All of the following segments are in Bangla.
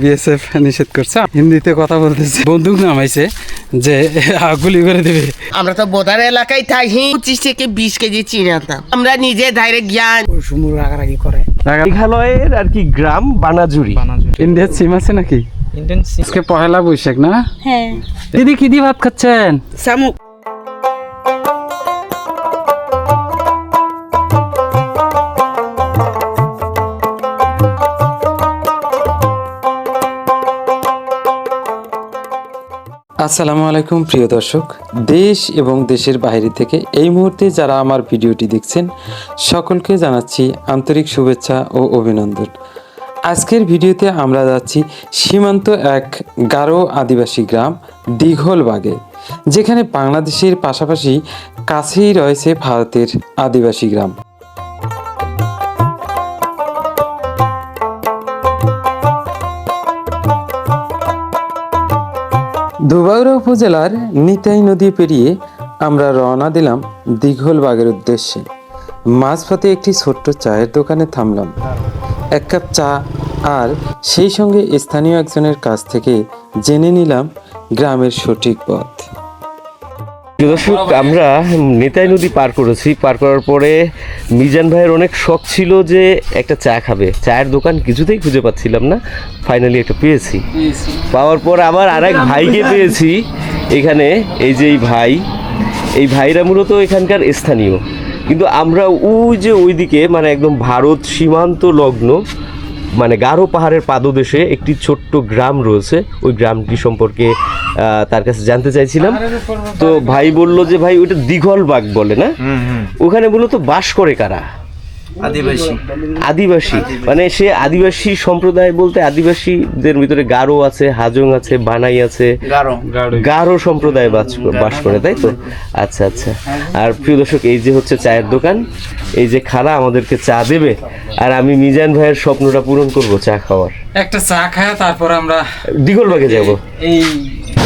বিএসএফ নিষেধ করছে, হিন্দিতে কথা বলতেছে, বন্দুক নামাইছে যে গুলি করে দেবে। আমরা তো বোদার এলাকায় থাকি, 25 থেকে 20 কেজি চিনাতাম। আমরা নিজে ডাইরেক্ট জ্ঞান সুমুর রাগারাগি করে। মেঘালয়ের আর কি গ্রাম বানাজুরি। ইন্ডিয়ার সিম আছে নাকি? আজকে পহেলা বৈশাখ না? হ্যাঁ। দিদি কি দিয়ে ভাত খাচ্ছেন? শামুক। আসসালামু আলাইকুম প্রিয় দর্শক, দেশ এবং দেশের বাইরে থেকে এই মুহূর্তে যারা আমার ভিডিওটি দেখছেন সকলকে জানাচ্ছি আন্তরিক শুভেচ্ছা ও অভিনন্দন। আজকের ভিডিওতে আমরা যাচ্ছি সীমান্ত এক গারো আদিবাসী গ্রাম দিঘলবাগে, যেখানে বাংলাদেশের পাশাপাশি কাছেই রয়েছে ভারতের আদিবাসী গ্রাম। ধোবাউড়া উপজেলার নিতাই নদী পেরিয়ে আমরা রওনা দিলাম দিঘলবাগের উদ্দেশ্যে। মাঝপথে একটি ছোট্ট চায়ের দোকানে থামলাম, এক কাপ চা আর সেই সঙ্গে স্থানীয় একজনের কাছ থেকে জেনে নিলাম গ্রামের সঠিক পথ। দর্শক, আমরা নিতাই নদী পার করেছি। পার করার পরে মিজান ভাইয়ের অনেক শখ ছিল যে একটা চা খাবে। চায়ের দোকান কিছুতেই খুঁজে পাচ্ছিলাম না, ফাইনালি একটা পেয়েছি। পাওয়ার পর আবার আরেক ভাইকে পেয়েছি এখানে। এই যে এই ভাইরা মূলত এখানকার স্থানীয়, কিন্তু আমরা ওই যে ওইদিকে মানে একদম ভারত সীমান্ত লগ্ন মানে গারো পাহাড়ের পাদদেশে একটি ছোট্ট গ্রাম রয়েছে, ওই গ্রামটি সম্পর্কে তার কাছে জানতে চাইছিলাম। তো ভাই বলল যে ভাই ওইটা দিঘলবাগ বলে না, ওখানে মূলত বাস করে কারা? আদিবাসী মানে সে আদিবাসী সম্প্রদায় বলতে আদিবাসীদের ভিতরে গারো আছে, হাজং আছে, বানাই আছে, গারো সম্প্রদায় বাস করে, তাই তো? আচ্ছা আচ্ছা। আর প্রিয় দর্শক, এই যে হচ্ছে চায়ের দোকান, এই যে খালা আমাদেরকে চা দেবে, আর আমি মিজান ভাইয়ের স্বপ্নটা পূরণ করব চা খাওয়ার। একটা চা খায় তারপর আমরা দিঘলবাগে যাব, এই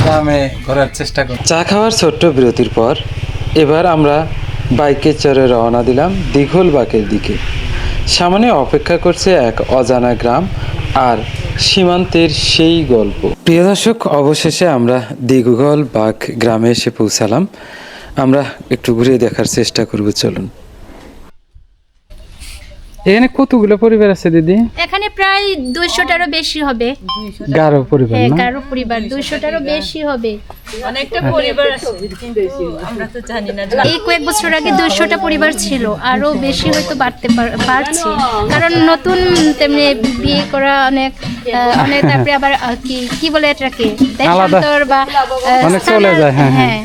গ্রামে ঘোরার চেষ্টা করব। চা খাওয়ার ছোট্ট বিরতির পর এবার আমরা বাইকে চড়ে রওনা দিলাম দিঘলবাগের দিকে। সামনে অপেক্ষা করছে এক অজানা গ্রাম আর সীমান্তের সেই গল্প। প্রিয় দর্শক, অবশেষে আমরা দিঘলবাগ গ্রামে এসে পৌঁছালাম। আমরা একটু ঘুরে দেখার চেষ্টা করব, চলুন। এখানে কতগুলো পরিবার আছে দিদি? এখানে প্রায় 200টারও বেশি হবে। গারো পরিবার না? গারো পরিবার 200টারও বেশি হবে। অনেকটা পরিবার আছে কিন্তু আমরা তো জানি না। এই কয়েক বছর আগে 200টা পরিবার ছিল, আরো বেশি হয়তো বাড়তে পারছে, কারণ নতুন তেমনি বিয়ে করা অনেক তারপরে আবার কি বলে এটাকে দেশান্তর বা অনেক চলে যায়। হ্যাঁ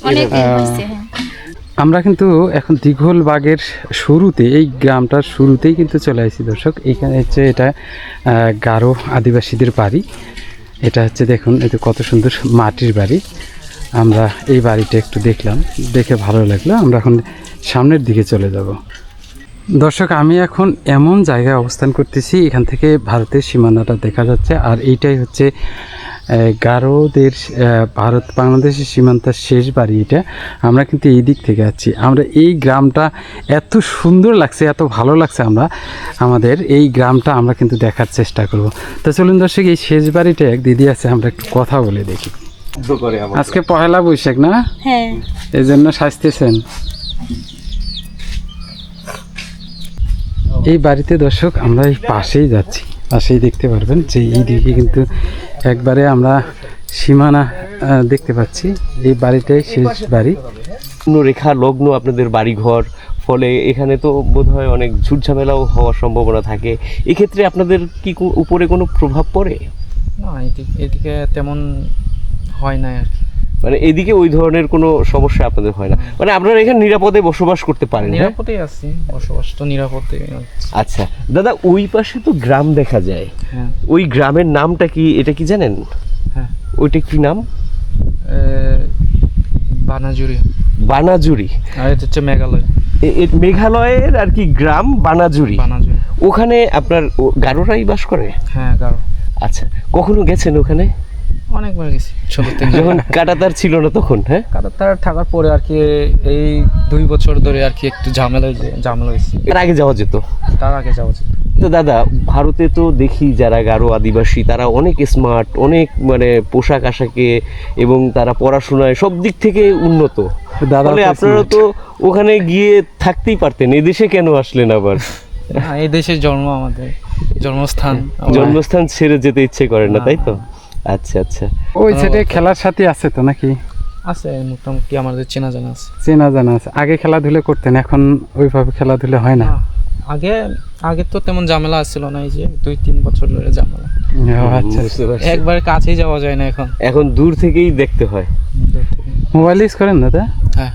অনেক হয়েছে। আমরা কিন্তু এখন দিঘলবাগের শুরুতে, এই গ্রামটার শুরুতেই কিন্তু চলে আসছি দর্শক। এইখানে হচ্ছে এটা গারো আদিবাসীদের বাড়ি। এটা হচ্ছে দেখুন, এটা কত সুন্দর মাটির বাড়ি। আমরা এই বাড়িটা একটু দেখলাম, দেখে ভালো লাগলো। আমরা এখন সামনের দিকে চলে যাব। দর্শক, আমি এখন এমন জায়গায় অবস্থান করতেছি, এখান থেকে ভারতের সীমানাটা দেখা যাচ্ছে। আর এইটাই হচ্ছে গারোদের ভারত বাংলাদেশের সীমান্তের শেষ বাড়ি এটা। আমরা কিন্তু এই দিক থেকে আছি। আমরা এই গ্রামটা এত সুন্দর লাগছে, এত ভালো লাগছে, আমাদের এই গ্রামটা আমরা কিন্তু দেখার চেষ্টা করব। তো চলুন দর্শক, এই শেষ বাড়িটা এক দিদি আছে, আমরা একটু কথা বলে দেখি। আজকে পহেলা বৈশাখ না? হ্যাঁ, এই জন্য সাজতেছেন। এই বাড়িতে দর্শক আমরা এই পাশেই যাচ্ছি, পাশেই দেখতে পারবেন যে এই দিকে কিন্তু একবারে আমরা সীমানা দেখতে পাচ্ছি। এই বাড়িটাই শেষ বাড়ি। রেখা লগ্ন আপনাদের বাড়িঘর, ফলে এখানে তো বোধহয় অনেক ঝুটঝামেলাও হওয়ার সম্ভাবনা থাকে। এক্ষেত্রে আপনাদের কি উপরে কোনো প্রভাব পড়ে? না, এদিকে তেমন হয় না আর কি। মানে এদিকে ওই ধরনের কোনো সমস্যা আপনাদের হয় না, মানে আপনারা এখানে নিরাপদে বসবাস করতে পারেন? নিরাপদে আছি, বসবাস তো নিরাপদে। আচ্ছা দাদা, ওই পাশে তো গ্রাম দেখা যায়, হ্যাঁ। ওই গ্রামের নামটা কি, এটা কি জানেন? হ্যাঁ। ওইটা কি নাম? বানাজুরি। বানাজুরি। আর এটা হচ্ছে মেঘালয়। মেঘালয়ের আর কি গ্রাম বানাজুরি। ওখানে আপনার গারোরাই বাস করে? হ্যাঁ, গারো। আচ্ছা, কখনো গেছেন ওখানে? অনেকবার গেছি ছোট থেকে। যখন কাঁটাতার ছিল না তখন? হ্যাঁ, কাটাতার থাকার পরে আর কি এই 2 বছর ধরে আর কি একটু ঝামেলা হয়েছে। এর আগে যাওয়া যেত। তার আগে যাওয়া উচিত। তো দাদা, ভারতে তো দেখি যারা গারো আদিবাসী তারা অনেক স্মার্ট, অনেক মানে পোশাক আশাকে এবং তারা পড়াশোনায় সব দিক থেকে উন্নত। দাদা তাহলে তো আপনারা smart। তো ওখানে গিয়ে থাকতেই পারতেন, এদেশে কেন আসলেন আবার? না, এই দেশের জন্ম, আমাদের জন্মস্থান। জন্মস্থান ছেড়ে যেতে ইচ্ছে করে না, তাই তো? আচ্ছা আচ্ছা। ওই সাইডে খেলার সাথে আছে তো নাকি? আছে মোটামুটি, আমাদের চেনা জানা আছে। চেনা জানা আছে। আগে খেলাধুলা করতেন, এখন ওইভাবে খেলাধুলা হয় না? আগে তো তেমন ঝামেলা আসছিল না, এই যে 2-3 বছর ধরে ঝামেলা। ও আচ্ছা। বুঝতে পারছি। একবার কাছেই যাওয়া যায় না এখন, এখন দূর থেকেই দেখতে হয়। দূর থেকে। মোবাইল ইউজ করেন দাদা? হ্যাঁ,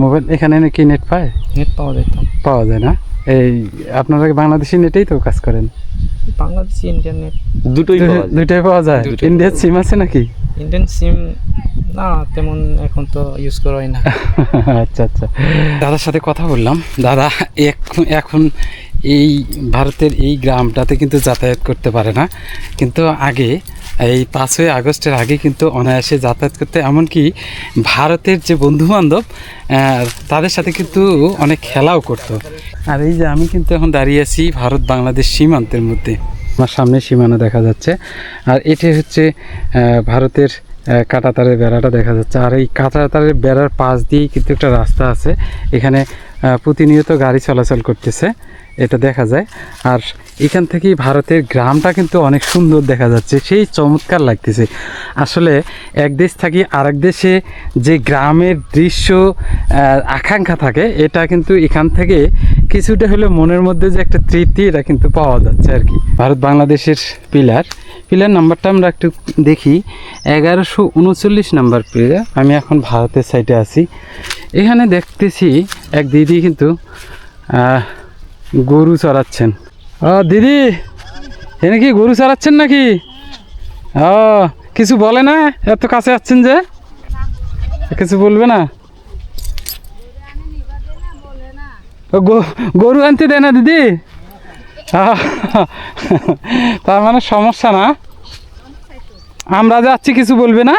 মোবাইল এখানে নাকি নেট পায়? নেট পাওয়া যেত। পাওয়া যায় না? এই আপনারা বাংলাদেশি নেটেই তো কাজ করেন? বাংলাদেশি ইন্ডিয়ান নেট দুটোই পাওয়া যায়। দুইটাই পাওয়া যায়? দুটোই ইন্ডিয়ার সিম আছে নাকি? ইন্ডিয়ান সিম না, তেমন এখন তো ইউজ করা হয় না। আচ্ছা আচ্ছা। দাদার সাথে কথা বললাম। দাদা এখন এই ভারতের এই গ্রামটাতে কিন্তু যাতায়াত করতে পারে না, কিন্তু আগে এই 5ই আগস্টের আগে কিন্তু অনায়াসে যাতায়াত করতে, এমনকি ভারতের যে বন্ধুবান্ধব তাদের সাথে কিন্তু অনেক খেলাও করতো। আর এই যে আমি কিন্তু এখন দাঁড়িয়ে আছি ভারত বাংলাদেশ সীমান্তের মধ্যে। আমার সামনে সীমানা দেখা যাচ্ছে, আর এটি হচ্ছে ভারতের কাঁটাতারের বেড়াটা দেখা যাচ্ছে। আর এই কাঁটাতারের বেড়ার পাশ দিয়েই কিন্তু একটা রাস্তা আছে, এখানে প্রতিনিয়ত গাড়ি চলাচল করতেছে, এটা দেখা যায়। আর এখান থেকেই ভারতের গ্রামটা কিন্তু অনেক সুন্দর দেখা যাচ্ছে, সেই চমৎকার লাগতেছে। আসলে এক দেশ থাকি আরেক দেশে যে গ্রামের দৃশ্য আকাঙ্ক্ষা থাকে, এটা কিন্তু এখান থেকে কিছুটা হলে মনের মধ্যে যে একটা তৃপ্তি, এটা কিন্তু পাওয়া যাচ্ছে আর কি। ভারত বাংলাদেশের পিলার নাম্বারটা আমরা একটু দেখি, 1139 নাম্বার পিলার। আমি এখন ভারতের সাইডে আছি। এখানে দেখতেছি এক দিদি কিন্তু গরু চড়াচ্ছেন। ও দিদি, এখানে কি গরু চড়াচ্ছেন নাকি? ও কিছু বলে না? এত কাছে আসছেন যে কিছু বলবে না? ও গরু আনতে দেয় না দিদি? তার মানে সমস্যা না, আমরা যাচ্ছি কিছু বলবে না?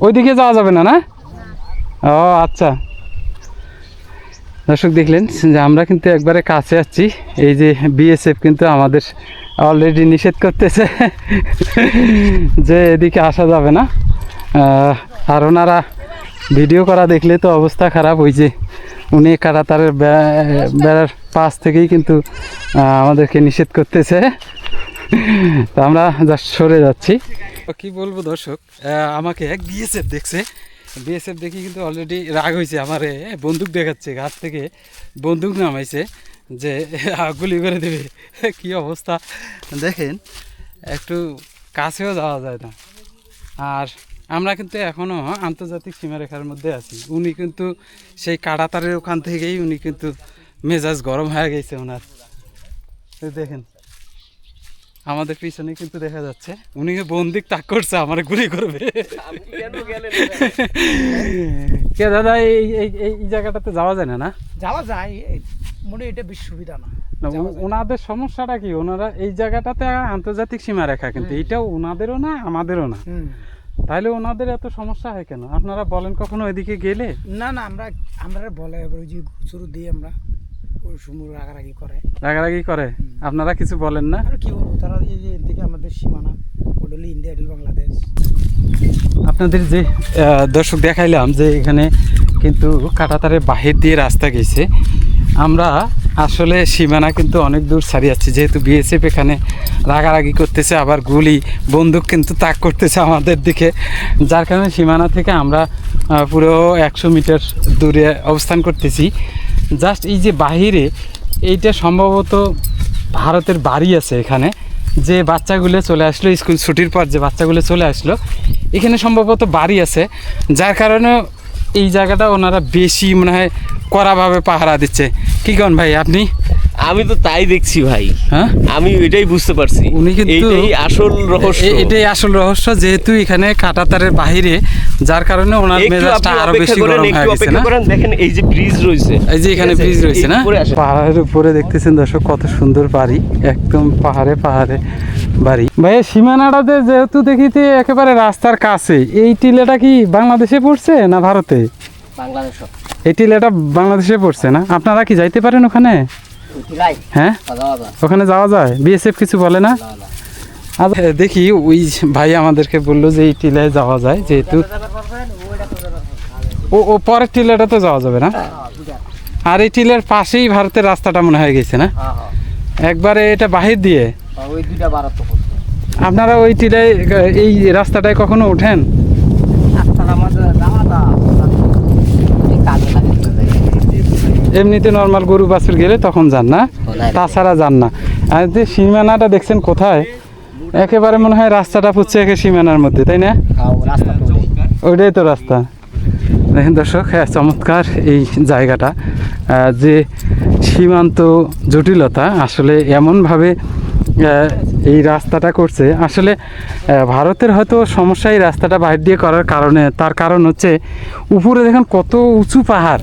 ওইদিকে যাওয়া যাবে না? না, ও আচ্ছা। দর্শক দেখলেন যে আমরা কিন্তু একবারে কাছে আসছি। এই যে বিএসএফ কিন্তু আমাদের অলরেডি নিষেধ করতেছে যে এদিকে আসা যাবে না। আর ওনারা ভিডিও করা দেখলে তো অবস্থা খারাপ। ওই যে উনি কাঁটাতারের বেড়ার পাশ থেকেই কিন্তু আমাদেরকে নিষেধ করতেছে, তো আমরা জাস্ট সরে যাচ্ছি। কি বলবো দর্শক, আমাকে এক বিএসএফ দেখছে, বিএসএফ দেখি কিন্তু অলরেডি রাগ হয়েছে, আমারে বন্দুক দেখাচ্ছে, ঘাট থেকে বন্দুক নামাইছে যে গুলি করে দেবে। কি অবস্থা দেখেন, একটু কাছেও যাওয়া যায় না। আর আমরা কিন্তু এখনও আন্তর্জাতিক সীমারেখার মধ্যে আছি। উনি কিন্তু সেই কাঁটাতারের ওখান থেকেই উনি কিন্তু মেজাজ গরম হয়ে গেছে ওনার। দেখেন আমাদের পিছনে কিন্তু দেখা যাচ্ছে উনি বন্দুক তাক করছে, আমার গুলি করবে। কে দাদা, এই জায়গাটাতে যাওয়া যায় না? না যাওয়া যায়, মনে এটা বেশি সুবিধা না। ওনাদের সমস্যাটা কি, ওনারা এই জায়গাটাতে আন্তর্জাতিক সীমারেখা, কিন্তু এইটাও ওনাদেরও না আমাদেরও না। তাহলে ওনাদের এত সমস্যা হয় কেন? আপনারা বলেন কখনো ওইদিকে গেলে? না না, আমরা বলে ওই যে শুরু দিয়ে আমরা ওই সময় রাগারাগি করে, আপনারা কিছু বলেন না? আর কি বলবো, তারা এই যে এদিকে আমাদের সীমানা, ওটা হলো ইন্ডিয়া, এটা বাংলাদেশ। আপনাদের যে দর্শক দেখাইলাম যে এখানে কিন্তু কাঁটাতারের বাহির দিয়ে রাস্তা গেছে। আমরা আসলে সীমানা কিন্তু অনেক দূর ছাড়িয়ে যাচ্ছি, যেহেতু বিএসএফ এখানে রাগারাগি করতেছে, আবার গুলি বন্দুক কিন্তু তাক করতেছে আমাদের দিকে, যার কারণে সীমানা থেকে আমরা পুরো 100 মিটার দূরে অবস্থান করতেছি। জাস্ট এই যে বাহিরে, এইটা সম্ভবত ভারতের বাড়ি আছে এখানে, যে বাচ্চাগুলো চলে আসলো স্কুল ছুটির পর, যে বাচ্চাগুলো চলে আসলো এখানে সম্ভবত বাড়ি আছে, যার কারণে এই জায়গাটা ওনারা বেশি মনে হয় কড়াভাবে পাহারা দিচ্ছে। কি করেন ভাই আপনি? আমি তো তাই দেখছি ভাই, হ্যাঁ আমি এটাই বুঝতে পারছি। উনি কিন্তু এটাই আসল রহস্য, এটাই আসল রহস্য, যেহেতু এখানে কাঁটাতারের বাহিরে, যার কারণে ওনার মেজাজটা আরো বেশি গরম হয়ে গেছে না? দেখেন এই যে ব্রিজ রয়েছে, এই যে এখানে ব্রিজ রয়েছে না, পাহাড়ের উপরে দেখতেছেন দর্শক কত সুন্দর বাড়ি, একদম পাহাড়ে বাড়ি ভাই সীমানাটাতে যেহেতু দেখিতে একেবারে রাস্তার কাছে, এই টিলাটা কি বাংলাদেশে পড়ছে না ভারতে? এই টিলাটা বাংলাদেশে পড়ছে না? আপনারা কি যাইতে পারেন ওখানে? হ্যাঁ, ওখানে যাওয়া যায়? বিএসএফ কিছু বলে না? আচ্ছা, দেখি ওই ভাই আমাদেরকে বললো যে এই টিলায় যাওয়া যায়, যেহেতু ও পরের টিলাটা তো যাওয়া যাবে না। আর এই টিলার পাশেই ভারতের রাস্তাটা মনে হয় গেছে না একবারে, এটা বাহির দিয়ে। আপনারা ওই টিলায় এই রাস্তাটায় কখনো ওঠেন? এমনিতে নর্মাল গরু বাছুর গেলে তখন যান না, তাছাড়া যান না। আর যে সীমানাটা দেখছেন কোথায়, একেবারে মনে হয় রাস্তাটা পুচ্ছে একে সীমানার মধ্যে, তাই না? ওইটাই তো রাস্তা। দেখেন দর্শক, হ্যাঁ চমৎকার এই জায়গাটা। যে সীমান্ত জটিলতা, আসলে এমনভাবে এই রাস্তাটা করছে, আসলে ভারতের হয়তো সমস্যা এই রাস্তাটা বাইরে দিয়ে করার কারণে। তার কারণ হচ্ছে উপরে দেখেন কত উঁচু পাহাড়,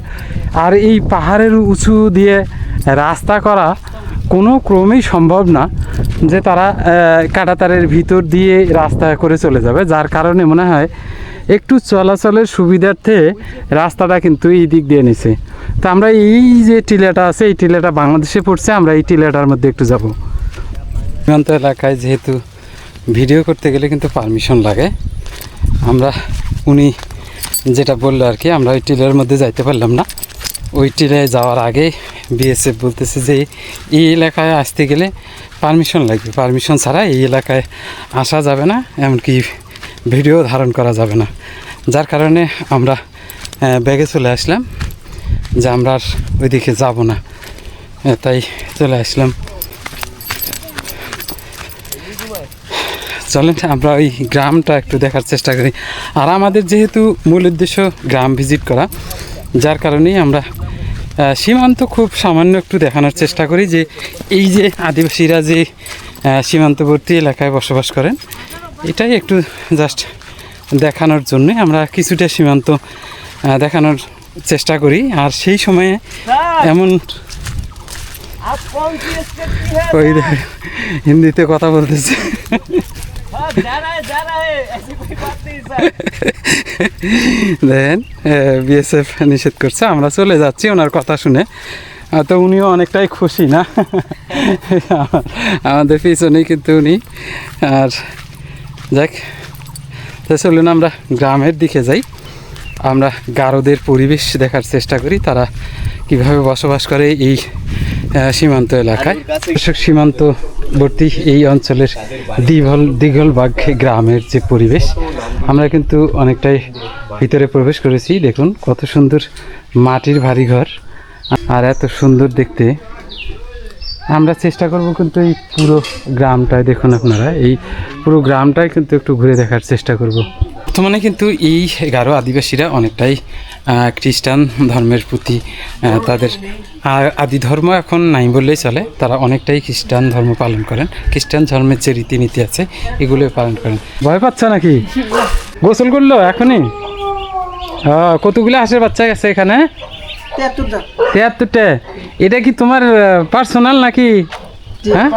আর এই পাহাড়ের উঁচু দিয়ে রাস্তা করা কোনো ক্রমেই সম্ভব না যে তারা কাঁটাতারের ভিতর দিয়ে রাস্তা করে চলে যাবে, যার কারণে মনে হয় একটু চলাচলের সুবিধার্থে রাস্তাটা কিন্তু এই দিক দিয়ে নিছে। তো আমরা এই যে টিলাটা আছে, এই টিলাটা বাংলাদেশে পড়ছে, আমরা এই টিলাটার মধ্যে একটু যাব। সীমান্ত এলাকায় যেহেতু ভিডিও করতে গেলে কিন্তু পারমিশন লাগে, আমরা উনি যেটা বললো আর কি, আমরা ওই টিলার মধ্যে যাইতে পারলাম না। ওই টিলায় যাওয়ার আগে বিএসএফ বলতেছে যে এই এলাকায় আসতে গেলে পারমিশন লাগবে, পারমিশন ছাড়া এই এলাকায় আসা যাবে না, এমনকি ভিডিও ধারণ করা যাবে না। যার কারণে আমরা ব্যাগে চলে আসলাম যে আমরা আর ওইদিকে যাব না, তাই চলে আসলাম। চলেন আমরা ওই গ্রামটা একটু দেখার চেষ্টা করি। আর আমাদের যেহেতু মূল উদ্দেশ্য গ্রাম ভিজিট করা, যার কারণেই আমরা সীমান্ত খুব সামান্য একটু দেখানোর চেষ্টা করি, যে এই যে আদিবাসীরা যে সীমান্তবর্তী এলাকায় বসবাস করেন, এটাই একটু জাস্ট দেখানোর জন্যে আমরা কিছুটা সীমান্ত দেখানোর চেষ্টা করি। আর সেই সময়ে এমন ওই হিন্দিতে কথা বলতেছে, দেখেন বিএসএফ নিষেধ করছে, আমরা চলে যাচ্ছি ওনার কথা শুনে। তো উনিও অনেকটাই খুশি না, আমাদের পিছনেই কিন্তু উনি। আর যাক, তো চলুন আমরা গ্রামের দিকে যাই, আমরা গারোদের পরিবেশ দেখার চেষ্টা করি, তারা কিভাবে বসবাস করে এই সীমান্ত এলাকায়। সীমান্তবর্তী এই অঞ্চলের দিঘলবাগ গ্রামের যে পরিবেশ, আমরা কিন্তু অনেকটাই ভিতরে প্রবেশ করেছি। দেখুন কত সুন্দর মাটির বাড়িঘর, আর এত সুন্দর দেখতে। আমরা চেষ্টা করব কিন্তু এই পুরো গ্রামটায়, দেখুন আপনারা এই পুরো গ্রামটাই কিন্তু একটু ঘুরে দেখার চেষ্টা করব। বর্তমানে কিন্তু এই গারো আদিবাসীরা অনেকটাই খ্রিস্টান ধর্মের প্রতি তাদের আদি ধর্ম এখন নাই বললেই চলে, তারা অনেকটাই খ্রিস্টান ধর্ম পালন করেন। খ্রিস্টান ধর্মের যে রীতিনীতি আছে এগুলো পালন করেন। ভয় পাচ্ছ নাকি? গোসল করলো এখনই? কতগুলো হাঁসের বাচ্চা গেছে এখানে? 73টা। এটা কি তোমার পার্সোনাল নাকি? হ্যাঁ,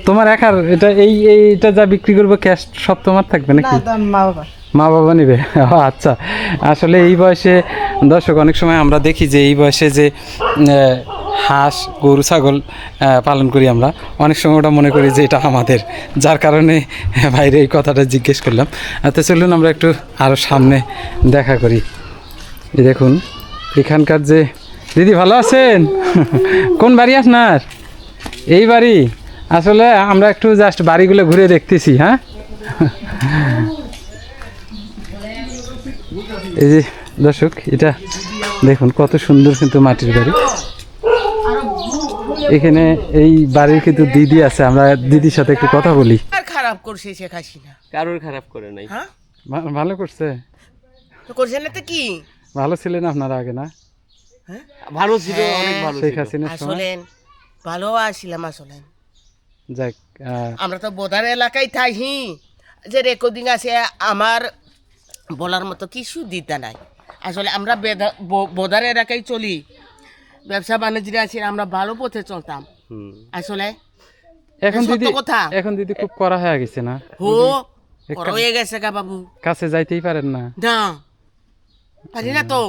তোমার একার? এটা এইটা যা বিক্রি করবো ক্যাশ সব তোমার থাকবে নাকি? মা বাবা নেবে? আচ্ছা। আসলে এই বয়সে দর্শক, অনেক সময় আমরা দেখি যে এই বয়সে যে হাঁস গরু ছাগল পালন করি আমরা, অনেক সময় ওটা মনে করি যে এটা আমাদের, যার কারণে বাইরে এই কথাটা জিজ্ঞেস করলাম। তো চলুন আমরা একটু আরও সামনে দেখা করি। এই দেখুন এখানকার যে দিদি, ভালো আছেন? কোন বাড়ি আপনার? এই বাড়ি? আসলে আমরা একটু জাস্ট বাড়িগুলো ঘুরে দেখতেছি। হ্যাঁ, এই যে দর্শক, এটা দেখুন কত সুন্দর কিন্তু মাটির বাড়ি। এখানে এই বাড়ির কিন্তু দিদি আছে, আমরা দিদির সাথে একটু কথা বলি। আর খারাপ করছে শেখ হাসিনা? কারোর খারাপ করে নাই। হ্যাঁ, ভালো করছে। তো করছে না তো কি? ভালো ছিলেন আপনারা আগে না? হ্যাঁ, ভালো ছিল, অনেক ভালো শেখ ছিল। হাসিনার সময়। আসলে ভালো আসছিলাম আসলে। যাক, আমরা তো বোদার এলাকায় থাকি, যে রেকর্ডিং আছে আমার বলার মতো কিছু দিতে নাই। আসলে আমরা বোদার এলাকায় চলি, ব্যবসা বাণিজ্য আছে, আমরা ভালো পথে চলতাম। আসলে এখন সত্য দিদি কথা। এখন দিদি খুব করা হয়ে গেছে না, হো বড় হয়ে গেছে গা বাবু। কাছে যাইতেই পারেন না, না পারি না তো।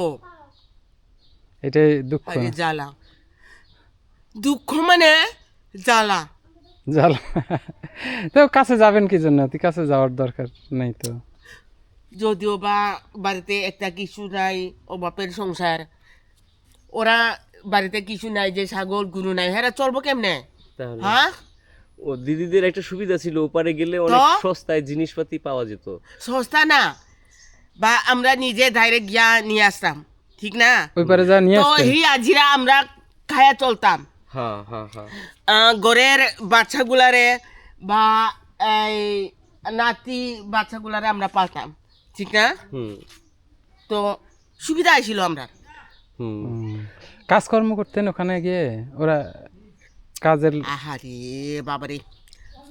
এটাই দুঃখ আরে না? জ্বালা, দুঃখ মানে জ্বালা। জাল তো কাছে যাবেন কি জন্য? তুই কাছে যাওয়ার দরকার নেই তো। যদিও বা বাড়িতে একটা কিছু নাই, ও বাপের সংসার, ওরা বাড়িতে কিছু নাই, যে ছাগল গরু নাই, হ্যাঁ চলবো কেমনে? তাহলে হ্যাঁ ও দিদিদের একটা সুবিধা ছিল, ওপারে গেলে অনেক তো? সস্তায় জিনিসপাতি পাওয়া যেত। সস্তা না, বা আমরা নিজে ডাইরেক্ট গিয়া নিয়ে আসতাম, ঠিক না? ওই পারে যা নিয়ে তো আসতেন। হি আজিরা আমরা খায়া চলতাম। হ্যাঁ হ্যাঁ হ্যাঁ। ঘরের বাচ্চাগুলারে বা এই নাতি বাচ্চাগুলারে আমরা পালতাম, ঠিক না? হুম তো সুবিধা ছিল আমরা। হুম। কাজকর্ম করতেন ওখানে গিয়ে ওরা কাজের? আহারে বাবারে,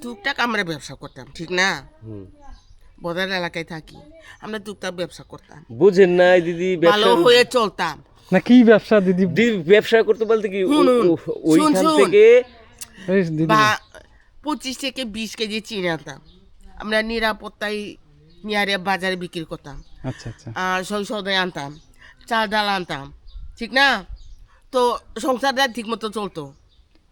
টুকটাক আমরা ব্যবসা করতাম, ঠিক না? হুম। বদার এলাকায় থাকি, আমরা টুকটাক ব্যবসা করতাম, বুঝেন নাই দিদি, ভালো ব্যবসা হয়ে চলতাম। না কি ব্যবসা দিদি? দিদি ব্যবসা করতে বলতে কি শুনুন, ওইখান শুন। থেকে এই দিদি বা 25 থেকে 20 কেজি চিনি আনতাম, আমরা নিরাপত্তায় নিয়ারে বাজারে বিক্রি করতাম। আচ্ছা আচ্ছা। আর সৌদে আনতাম, চাল ডাল আনতাম, ঠিক না? তো সংসারটা ঠিক মতো চলতো।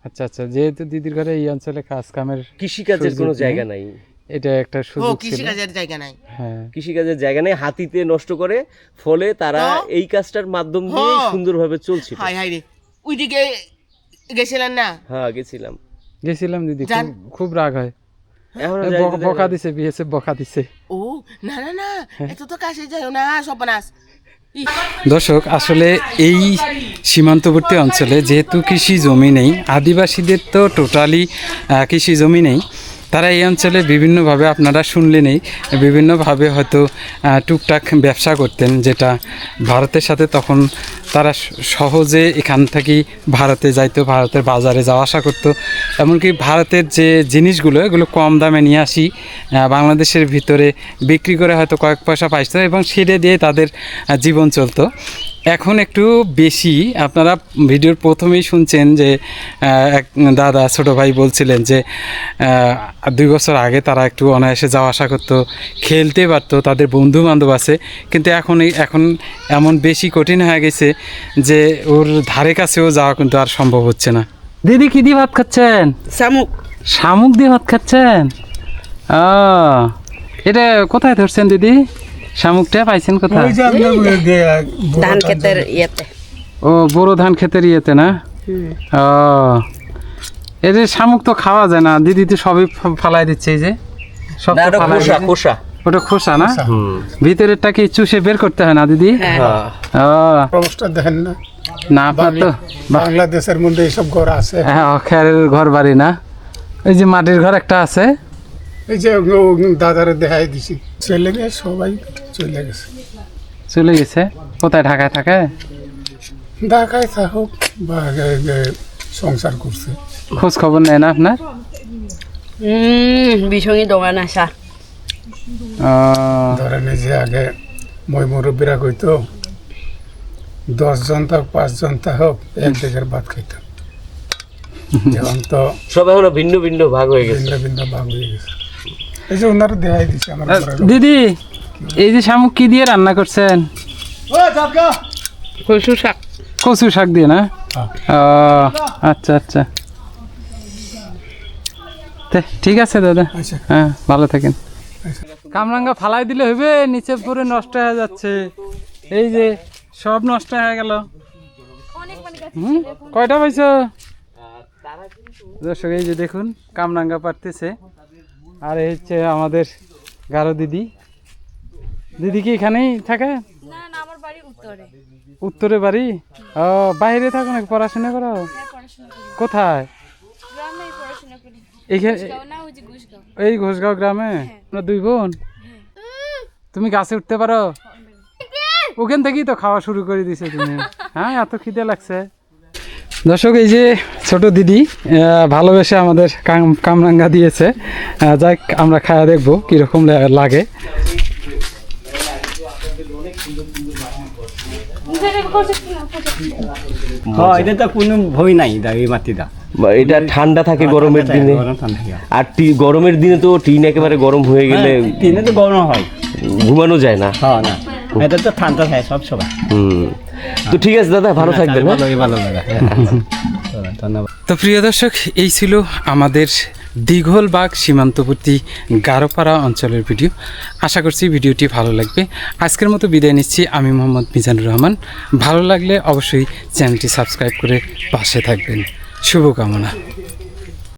আচ্ছা আচ্ছা, যেহেতু দিদির ঘরে এই অঞ্চলে কাজ কামের কৃষিকাজের কোনো সুযোগ জায়গা নেই, নাই। এটা একটা ও সুযোগ ছিল। কৃষিকাজের জায়গা নাই। হ্যাঁ কৃষিকাজের জায়গা নেই, হাতিতে নষ্ট করে, ফলে তারা তো? এই কাজটার মাধ্যম দিয়ে হ্যাঁ। সুন্দরভাবে চলছিল। হাই হাই রে, ওইদিকে গেছিলেন না? হ্যাঁ গেছিলাম। গেছিলাম দিদি, যান। খুব রাগ হয়। এখন এই বকা দিছে, বিয়েছে বকা দিছে। ও না না না, এত তো কাছে যাও না সপনাস। দর্শক, আসলে এই সীমান্তবর্তী অঞ্চলে যেহেতু কৃষি জমি নেই, আদিবাসীদের তো টোটালি কৃষি জমি নেই, তারা এই অঞ্চলে বিভিন্নভাবে, আপনারা শুনলেনই, বিভিন্নভাবে হয়তো টুকটাক ব্যবসা করতেন, যেটা ভারতের সাথে তখন তারা সহজে এখান থেকে ভারতে যাইতো, ভারতের বাজারে যাওয়া আসা করতো। এমনকি ভারতের যে জিনিসগুলো এগুলো কম দামে নিয়ে আসি বাংলাদেশের ভিতরে বিক্রি করে হয়তো কয়েক পয়সা পাইতো এবং সেটা দিয়ে তাদের জীবন চলতো। এখন একটু বেশি, আপনারা ভিডিওর প্রথমেই শুনছেন যে এক দাদা ছোটো ভাই বলছিলেন যে 2 বছর আগে তারা একটু অনায়াসে যাওয়া আসা করতো, খেলতে পারতো, তাদের বন্ধু বান্ধব আছে, কিন্তু এখন এমন বেশি কঠিন হয়ে গেছে যে ওর ধারে কাছেও যাওয়া কিন্তু আর সম্ভব হচ্ছে না। দিদি কি দিয়ে ভাত খাচ্ছেন? শামুক। শামুক দিয়ে ভাত খাচ্ছেন? এটা কোথায় ধরছেন দিদি? শামুকটা পাইছেন কোথায়? ধান ক্ষেতের ইয়েতে। ও বড় ধান ক্ষেতের ইয়েতে না? ও এই যে শামুক তো খাওয়া যায় না, দিদি তো সবই ফালাই দিচ্ছে, এই যে সব না, তো ওটা ফালাই খোসা দিচ্ছে। খোসা। ওটা খোসা না? হুম। ভিতরেরটা কি চুষে বের করতে হয় না দিদি? হ্যাঁ। ও অবস্থা দেখেন না, না, আপনার তো বাংলাদেশের মধ্যে এইসব ঘর আছে। হ্যাঁ খেরের ঘর বাড়ি না, ওই যে মাটির ঘর একটা আছে। এই যে দাদারে দেখাই দিছি, ছেলে মেয়ে সবাই চলে গেছে। চলে গেছে কোথায়? ঢাকায় থাকে? ঢাকায় থাকুক বা সংসার করছে। খোঁজ খবর নেয় না আপনার? বিসঙ্গী দোকান আসা। ও, ধরেন এই যে আগে মই মুরব্বীরা কইতো 10 জন থাক 5 জন থাক এক দিকের ভাত খাইতাম। এখন তো সব এখন ভিন্ন ভিন্ন ভাগ হয়ে গেছে। ভিন্ন ভিন্ন ভাগ হয়ে গেছে। এই যে ওনারা দেখাই দিছে আমার ঘরের লোক। দিদি এই যে শামুক কি দিয়ে রান্না করছেন? কচু শাক। কচু শাক দিয়ে না? হ্যাঁ। ও আচ্ছা আচ্ছা, ঠিক আছে দাদা, আচ্ছা। হ্যাঁ ভালো থাকেন। কামরাঙ্গা ফালাই দিলে হইবে? নিচে পরে নষ্ট হয়ে যাচ্ছে, এই যে সব নষ্ট হয়ে গেল। কয়টা পাইছ? দর্শক এই যে দেখুন কামরাঙ্গা পারতেছে, আর এই হচ্ছে আমাদের গারো দিদি। দিদি কি এখানেই থাকে? না না, আমার বাড়ি উত্তরে। উত্তরে বাড়ি? ও বাইরে থাকো নাকি? পড়াশোনা করো? পড়াশোনা করি, কোথায়? গ্রামেই পড়াশোনা করি। এইখানে না ওই যে গুসগাঁও। এই ঘোষগাঁও গ্রামে? আমরা 2 বোন। তুমি গাছে উঠতে পারো? ওখান থেকেই তো খাওয়া শুরু করে দিছে তুমি। হ্যাঁ এত খিদে লাগছে। দর্শক এই যে ছোট দিদি ভালোবেসে আমাদের কামরাঙ্গা দিয়েছে, যাই আমরা খাওয়া দেখবো কিরকম লাগে। মজা। এটা তো কোনো ভয় নাই এই মাটিটা বা এটা ঠান্ডা থাকে গরমের দিনে, আর গরমের দিনে তো টিন একেবারে গরম হয়ে গেলে দিনে তো গরম হয়, ঘুমানো যায় না। হ্যাঁ না এটা তো ঠান্ডা থাকে সব সময়। তো ঠিক আছে দাদা, ভালো থাকবেন। ভালো লাগে, ধন্যবাদ। তো প্রিয় দর্শক, এই ছিল আমাদের দীঘলবাগ সীমান্তবর্তী গারোপাড়া অঞ্চলের ভিডিও। আশা করছি ভিডিওটি ভালো লাগবে। আজকের মতো বিদায় নিচ্ছি, আমি মোহাম্মদ মিজানুর রহমান। ভালো লাগলে অবশ্যই চ্যানেলটি সাবস্ক্রাইব করে পাশে থাকবেন। শুভকামনা।